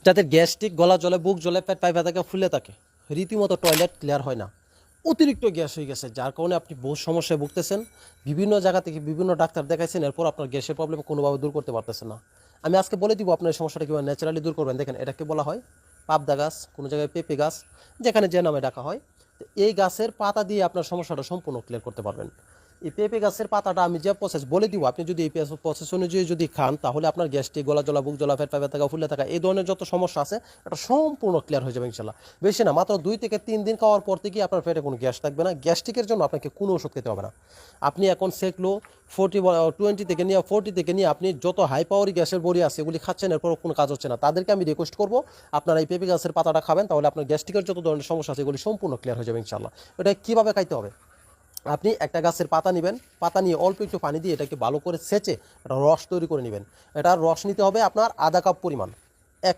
যাদের গ্যাস্ট্রিক, গলা জ্বলে, বুক জ্বলে, পেট পাইপা থাকে, ফুলে থাকে, রীতিমতো টয়লেট ক্লিয়ার হয় না, অতিরিক্ত গ্যাস হয়ে গেছে, যার কারণে আপনি বহু সমস্যায় ভুগতেছেন, বিভিন্ন জায়গা থেকে বিভিন্ন ডাক্তার দেখাইছেন, এরপর আপনার গ্যাসের প্রবলেম কোনোভাবে দূর করতে পারতেছেন না। আমি আজকে বলে দিব আপনার এই সমস্যাটা কীভাবে ন্যাচারালি দূর করবেন। দেখেন, এটাকে বলা হয় পাবদা গাছ, কোনো জায়গায় পেঁপে গাছ, যেখানে যে নামে ডাকা হয়। তো এই গাছের পাতা দিয়ে আপনার সমস্যাটা সম্পূর্ণ ক্লিয়ার করতে পারবেন। এই পেঁপে গাছের পাতাটা আমি যে প্রসেস বলে দিব, আপনি যদি এই প্রসেস অনুযায়ী যদি খান, তাহলে আপনার গ্যাস্ট্রিক, গলা জ্বলা, বুক জ্বলা, পেট পাইপা থাকা, ফুলে থাকা, এই ধরনের যত সমস্যা আছে এটা সম্পূর্ণ ক্লিয়ার হয়ে যাবে ইনশাল্লাহ। বেশি না, মাত্র 2 থেকে 3 দিন খাওয়ার পর থেকে আপনার পেটে কোনো গ্যাস থাকবে না। গ্যাস্ট্রিকের জন্য আপনাকে কোনো ওষুধ খেতে হবে না। আপনি এখন সেকলো 20 থেকে নিয়ে 40 থেকে নিয়ে আপনি যত হাই পাওয়ারি গ্যাসের বড়ি আছে এগুলি খাচ্ছেন, এরপর কোনো কাজ হচ্ছে না, তাদেরকে আমি রিকোয়েস্ট করবো আপনারা এই পেঁপে গাছের পাতাটা খাবেন, তাহলে আপনার গ্যাস্ট্রিকের যত ধরনের সমস্যা আছে এগুলি সম্পূর্ণ ক্লিয়ার হয়ে যাবে ইনশাল্লাহ। এটা কীভাবে খাইতে হবে, আপনি একটা গাছের পাতা নেবেন, পাতা নিয়ে অল্প একটু পানি দিয়ে এটাকে ভালো করে সেচে একটা রস তৈরি করে নেবেন। এটার রস নিতে হবে আপনার আধা কাপ পরিমাণ। এক